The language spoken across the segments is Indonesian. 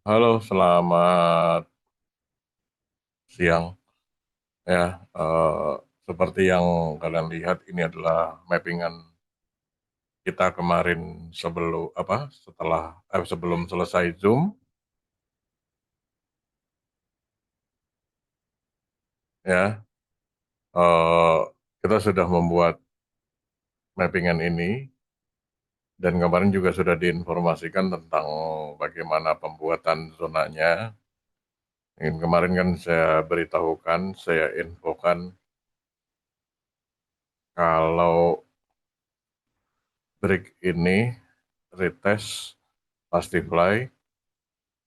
Halo, selamat siang. Ya, eh, seperti yang kalian lihat, ini adalah mappingan kita kemarin sebelum selesai Zoom. Ya, eh, kita sudah membuat mappingan ini dan kemarin juga sudah diinformasikan tentang bagaimana pembuatan zonanya. Yang kemarin kan saya beritahukan, saya infokan kalau break ini retest pasti fly.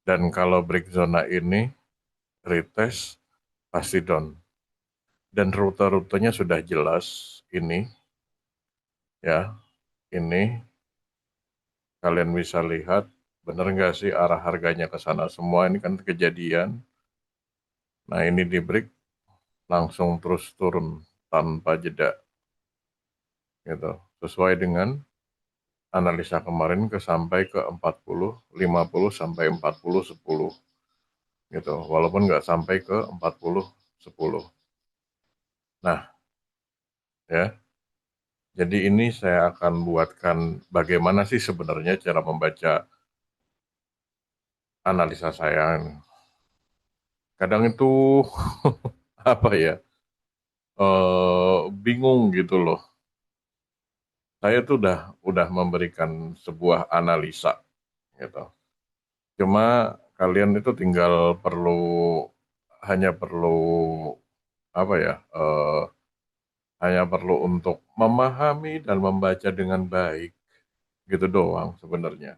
Dan kalau break zona ini retest pasti down. Dan rute-rutenya sudah jelas ini ya. Ini kalian bisa lihat benar nggak sih arah harganya ke sana semua ini kan kejadian. Nah ini di break langsung terus turun tanpa jeda gitu. Sesuai dengan analisa kemarin sampai ke 40, 50 sampai 40, 10 gitu. Walaupun nggak sampai ke 40, 10. Nah, ya. Jadi ini saya akan buatkan bagaimana sih sebenarnya cara membaca analisa saya. Kadang itu apa ya, bingung gitu loh. Saya tuh udah memberikan sebuah analisa gitu. Cuma kalian itu tinggal hanya perlu apa ya, hanya perlu untuk memahami dan membaca dengan baik gitu doang sebenarnya.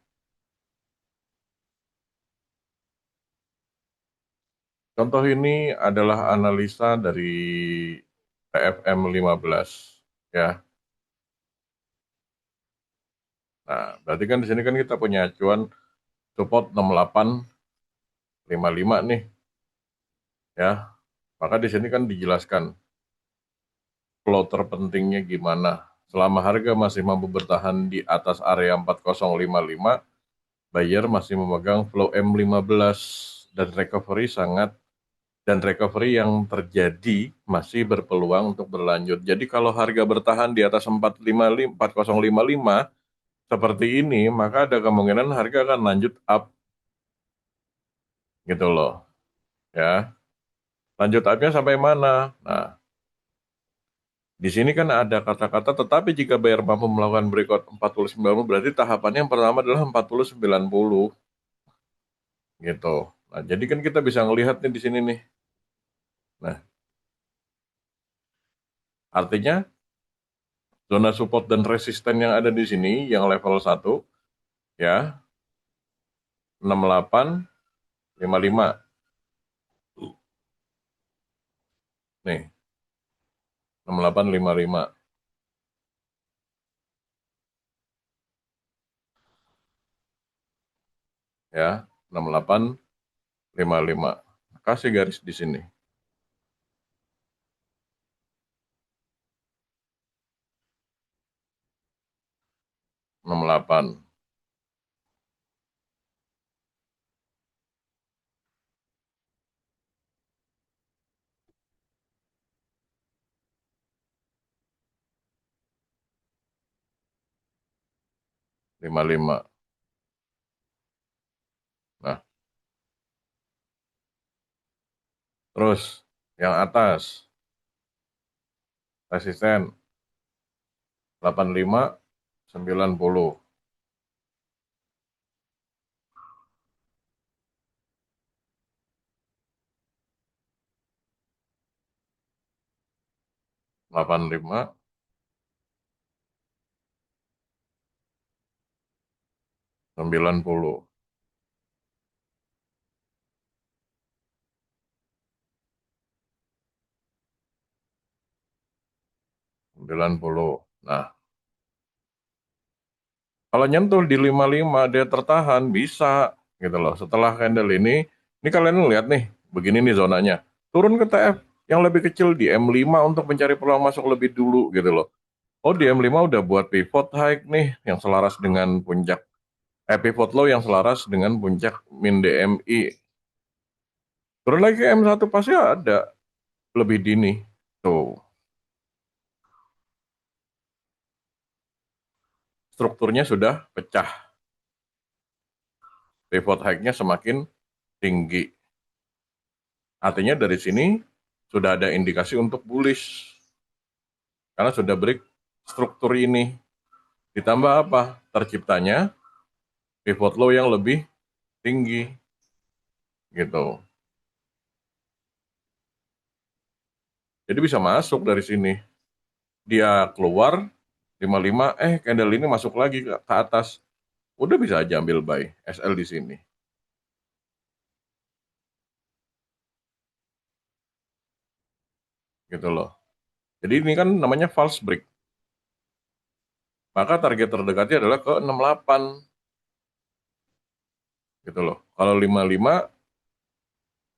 Contoh ini adalah analisa dari TFM 15 ya. Nah, berarti kan di sini kan kita punya acuan support 6855 nih ya. Maka di sini kan dijelaskan flow terpentingnya gimana. Selama harga masih mampu bertahan di atas area 4055, buyer masih memegang flow M15 dan recovery yang terjadi masih berpeluang untuk berlanjut. Jadi kalau harga bertahan di atas 4055 seperti ini, maka ada kemungkinan harga akan lanjut up gitu loh. Ya, lanjut upnya sampai mana? Nah, di sini kan ada kata-kata tetapi jika buyer mampu melakukan breakout 40-90 berarti tahapannya yang pertama adalah 40-90 gitu. Nah, jadi kan kita bisa ngelihat nih di sini nih. Nah, artinya zona support dan resisten yang ada di sini yang level 1 ya 6855 nih 6855 ya 6855 kasih garis di sini 68 55. Nah, terus yang atas resisten 8590 85 90 90. Nah, kalau nyentuh di 55 dia tertahan bisa gitu loh. Setelah candle ini kalian lihat nih, begini nih zonanya. Turun ke TF yang lebih kecil di M5 untuk mencari peluang masuk lebih dulu gitu loh. Oh, di M5 udah buat pivot high nih yang selaras dengan puncak pivot low yang selaras dengan puncak min DMI. Turun lagi ke M1 pasti ada lebih dini. Tuh, strukturnya sudah pecah. Pivot high-nya semakin tinggi. Artinya dari sini sudah ada indikasi untuk bullish. Karena sudah break struktur ini. Ditambah apa? Terciptanya pivot low yang lebih tinggi. Gitu. Jadi bisa masuk dari sini. Dia keluar 55, candle ini masuk lagi ke atas. Udah bisa aja ambil buy SL di sini. Gitu loh. Jadi ini kan namanya false break. Maka target terdekatnya adalah ke 68. Gitu loh. Kalau 55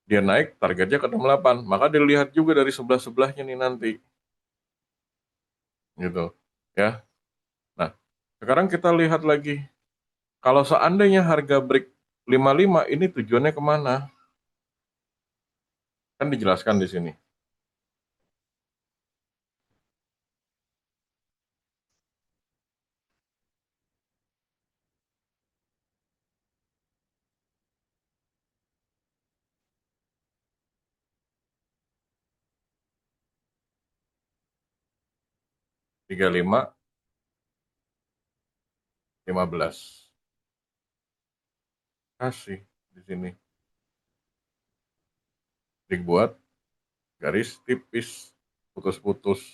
dia naik targetnya ke 68. Maka dilihat juga dari sebelah-sebelahnya nih nanti. Gitu. Ya. Nah, sekarang kita lihat lagi. Kalau seandainya harga break 55 ini tujuannya kemana? Kan dijelaskan di sini. 35, 15. Kasih di sini. Dibuat garis tipis, putus-putus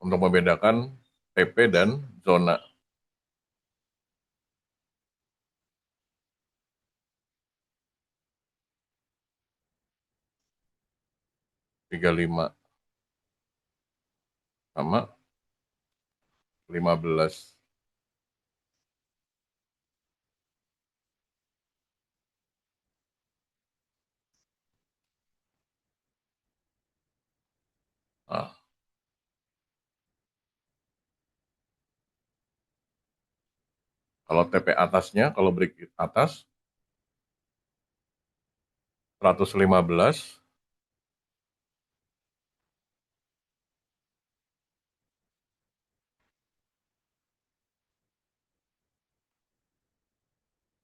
untuk membedakan PP dan zona. 35 sama 15. Nah, kalau TP atasnya, kalau break atas 115,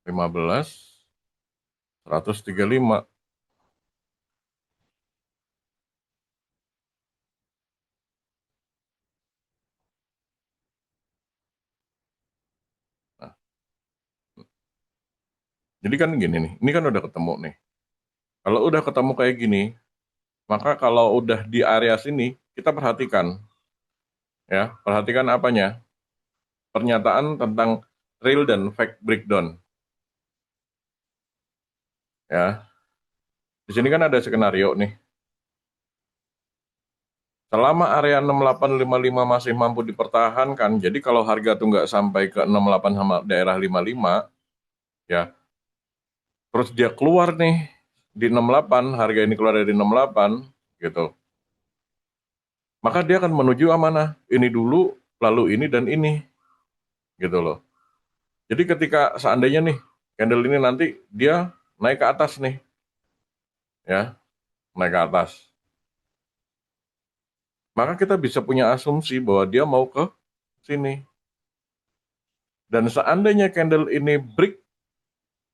15, 135. Nah, jadi kan gini nih, ini kan udah ketemu nih. Kalau udah ketemu kayak gini, maka kalau udah di area sini, kita perhatikan, ya, perhatikan apanya? Pernyataan tentang real dan fake breakdown, ya. Di sini kan ada skenario nih. Selama area 6855 masih mampu dipertahankan, jadi kalau harga tuh nggak sampai ke 68 sama daerah 55, ya, terus dia keluar nih di 68, harga ini keluar dari 68, gitu. Maka dia akan menuju mana? Ini dulu, lalu ini dan ini, gitu loh. Jadi ketika seandainya nih, candle ini nanti dia naik ke atas nih, ya, naik ke atas. Maka kita bisa punya asumsi bahwa dia mau ke sini. Dan seandainya candle ini break,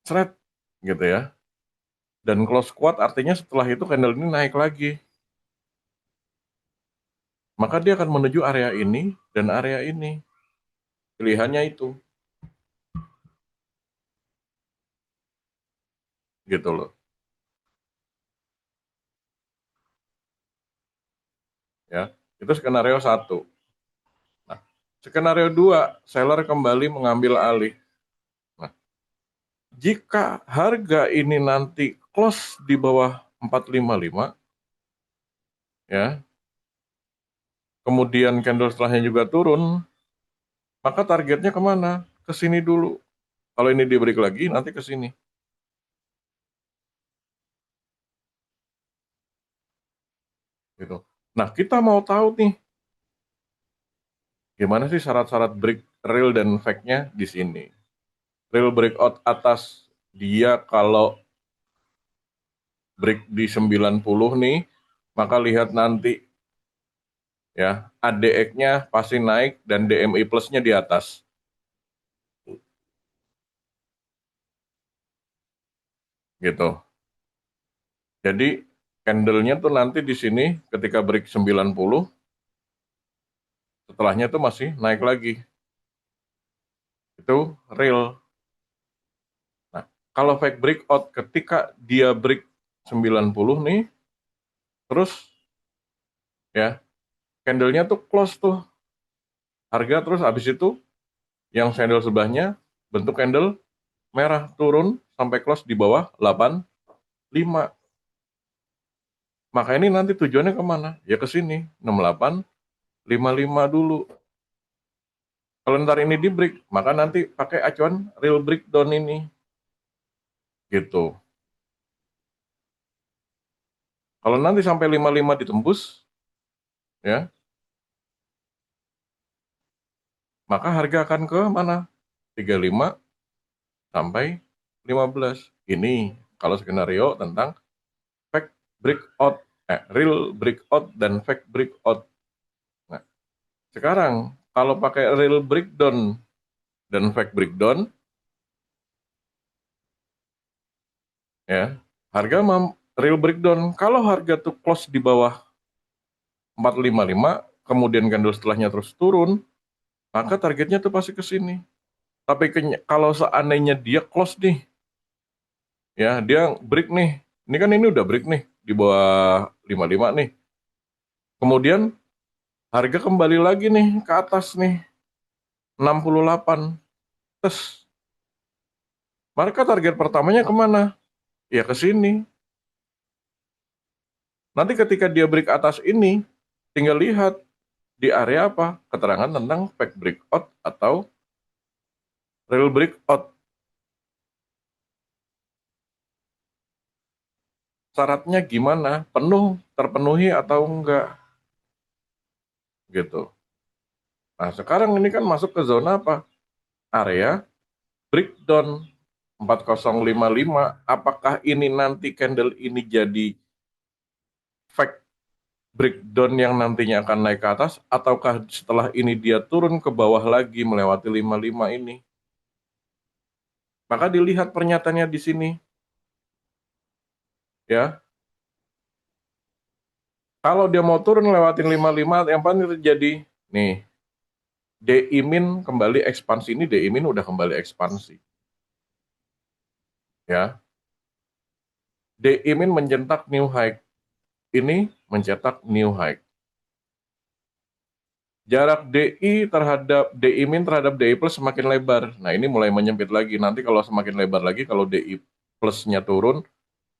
thread, gitu ya, dan close squat artinya setelah itu candle ini naik lagi. Maka dia akan menuju area ini dan area ini. Pilihannya itu, gitu loh. Ya, itu skenario satu. Nah, skenario dua, seller kembali mengambil alih. Nah, jika harga ini nanti close di bawah 455, ya, kemudian candle setelahnya juga turun, maka targetnya kemana? Ke sini dulu. Kalau ini di break lagi, nanti ke sini. Gitu. Nah, kita mau tahu nih, gimana sih syarat-syarat break real dan fake-nya di sini. real breakout atas dia kalau break di 90 nih, maka lihat nanti ya, ADX-nya pasti naik dan DMI plus-nya di atas. Gitu. Jadi candle-nya tuh nanti di sini ketika break 90, setelahnya tuh masih naik lagi. Itu real. Nah, kalau fake breakout ketika dia break 90 nih, terus ya, candle-nya tuh close tuh. Harga terus habis itu yang candle sebelahnya bentuk candle merah turun sampai close di bawah 85. Maka ini nanti tujuannya kemana? Ya ke sini, 6855 dulu. Kalau ntar ini di break, maka nanti pakai acuan real breakdown ini. Gitu. Kalau nanti sampai 55 ditembus, ya, maka harga akan ke mana? 35 sampai 15. Ini kalau skenario tentang fake breakout, real breakout dan fake breakout. Nah, sekarang kalau pakai real breakdown dan fake breakdown, ya, harga real breakdown. Kalau harga tuh close di bawah 455, kemudian candle setelahnya terus turun, maka targetnya tuh pasti ke sini. Tapi kalau seandainya dia close nih, ya dia break nih. Ini kan ini udah break nih di bawah 55 nih. Kemudian harga kembali lagi nih ke atas nih 68. Terus maka target pertamanya kemana? Ya ke sini. Nanti ketika dia break atas ini, tinggal lihat di area apa? Keterangan tentang fake breakout atau real breakout. Syaratnya gimana? Penuh, terpenuhi atau enggak? Gitu. Nah, sekarang ini kan masuk ke zona apa? Area breakdown 4055. Apakah ini nanti candle ini jadi fake breakdown yang nantinya akan naik ke atas, ataukah setelah ini dia turun ke bawah lagi melewati 55 ini? Maka dilihat pernyataannya di sini, ya. Kalau dia mau turun lewatin 55, yang paling terjadi nih, DI-min kembali ekspansi. Ini DI-min udah kembali ekspansi, ya. DI-min mencetak new high, ini mencetak new high. Jarak DI-min terhadap DI plus semakin lebar. Nah, ini mulai menyempit lagi. Nanti kalau semakin lebar lagi, kalau DI plusnya turun,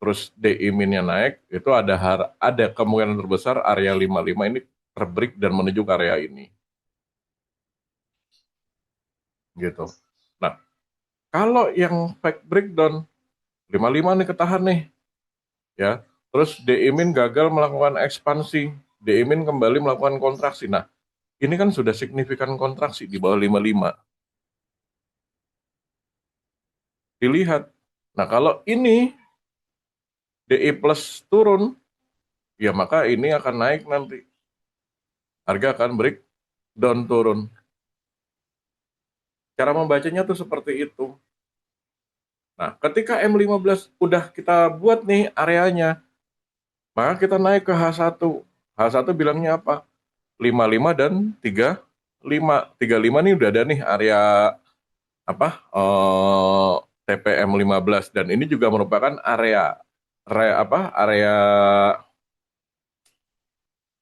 terus DI-minnya naik, itu ada kemungkinan terbesar area 55 ini terbreak dan menuju ke area ini. Gitu. Nah, kalau yang fake breakdown 55 nih ketahan nih, ya. Terus DI-min gagal melakukan ekspansi, DI-min kembali melakukan kontraksi. Nah, ini kan sudah signifikan kontraksi di bawah 55. Dilihat. Nah, kalau ini DI plus turun, ya maka ini akan naik nanti. Harga akan breakdown turun. Cara membacanya tuh seperti itu. Nah, ketika M15 udah kita buat nih areanya, maka kita naik ke H1. H1 bilangnya apa? 55 dan 35. 35 nih udah ada nih area apa? TPM 15 dan ini juga merupakan area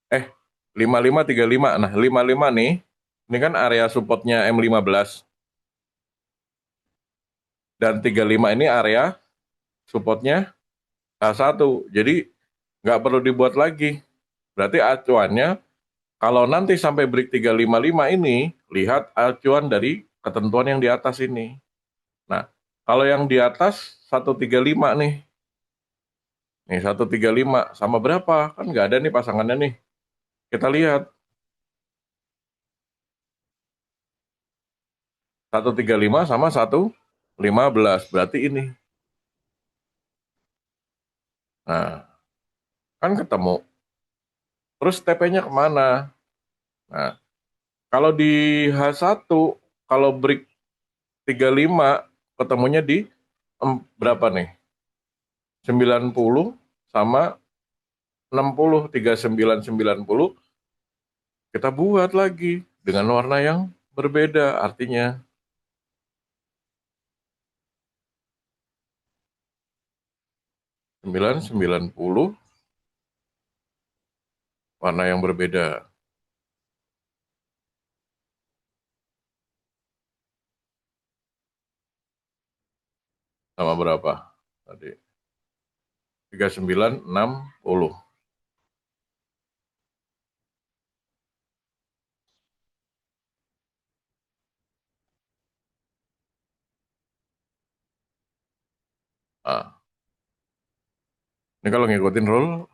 eh 5535. Nah, 55 nih ini kan area supportnya M15 dan 35 ini area supportnya H1. Jadi nggak perlu dibuat lagi. Berarti acuannya kalau nanti sampai break 355 ini, lihat acuan dari ketentuan yang di atas ini. Nah, kalau yang di atas 135 nih. Nih 135 sama berapa? Kan nggak ada nih pasangannya nih. Kita lihat 135 sama 135. 15 berarti ini. Nah, kan ketemu. Terus TP-nya kemana? Nah, kalau di H1, kalau break 35, ketemunya di berapa nih? 90 sama 60, 3990, kita buat lagi dengan warna yang berbeda. Artinya 990 warna yang berbeda. Sama berapa? Tadi 3960. Nah, ini kalau ngikutin rule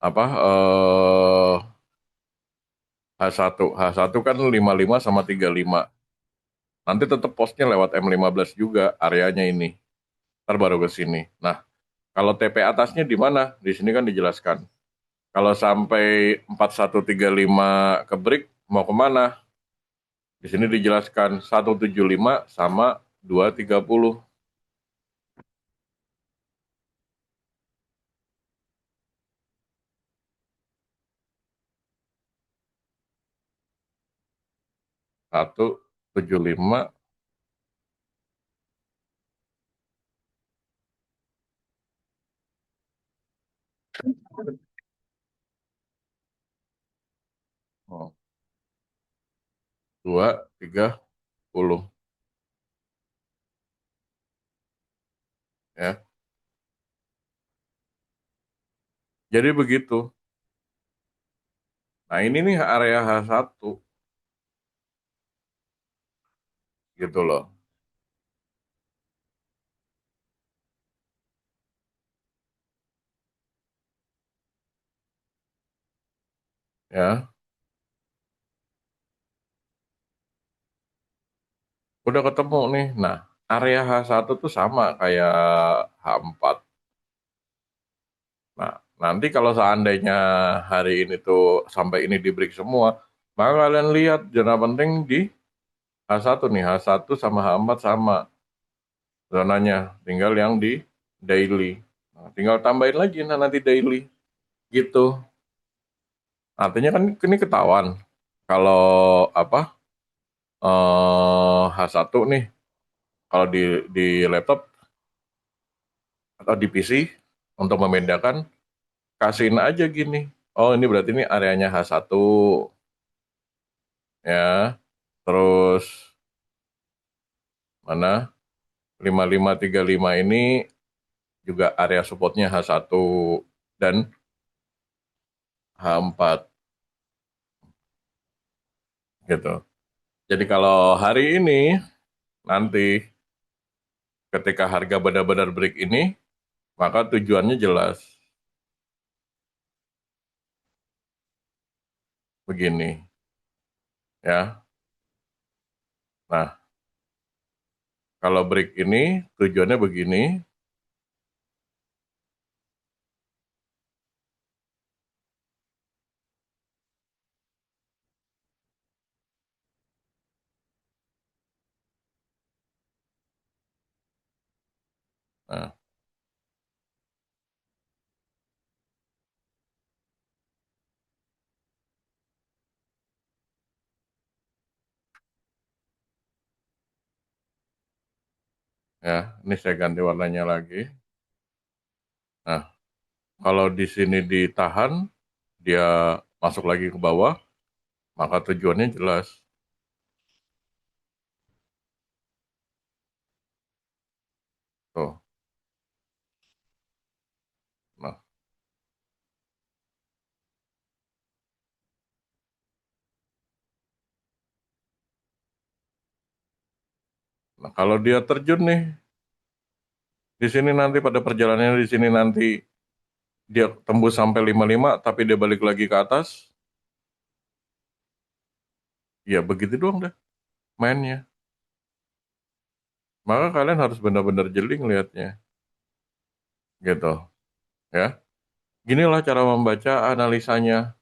apa H1. H1 kan 55 sama 35. Nanti tetap posnya lewat M15 juga areanya ini. Ntar baru ke sini. Nah, kalau TP atasnya di mana? Di sini kan dijelaskan. Kalau sampai 4135 ke break, mau kemana? Di sini dijelaskan 175 sama 230. Satu tujuh lima. Oh, 230 ya. Jadi begitu. Nah, ini nih area H1 gitu loh. Ya, udah ketemu nih. Nah, area H1 tuh sama kayak H4. Nah, nanti kalau seandainya hari ini tuh sampai ini di break semua, maka kalian lihat zona penting di H1 nih. H1 sama H4 sama zonanya. Tinggal yang di daily. Nah, tinggal tambahin lagi nah nanti daily. Gitu. Artinya kan ini ketahuan. Kalau apa H1 nih, kalau di laptop atau di PC untuk membedakan, kasihin aja gini. Oh, ini berarti ini areanya H1 ya. Terus mana 5535 ini juga area supportnya H1 dan H4 gitu. Jadi kalau hari ini nanti ketika harga benar-benar break ini, maka tujuannya jelas begini ya. Nah, kalau break ini tujuannya begini. Nah, ya, ini saya ganti warnanya lagi. Nah, kalau di sini ditahan, dia masuk lagi ke bawah, maka tujuannya jelas. Tuh. Nah, nah, kalau dia terjun nih, di sini nanti pada perjalanannya di sini nanti dia tembus sampai 55, tapi dia balik lagi ke atas, ya begitu doang dah mainnya. Maka kalian harus benar-benar jeli lihatnya, gitu, ya. Ginilah cara membaca analisanya,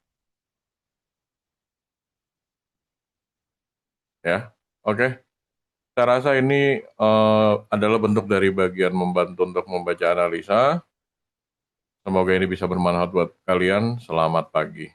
ya. Oke, saya rasa ini adalah bentuk dari bagian membantu untuk membaca analisa. Semoga ini bisa bermanfaat buat kalian. Selamat pagi.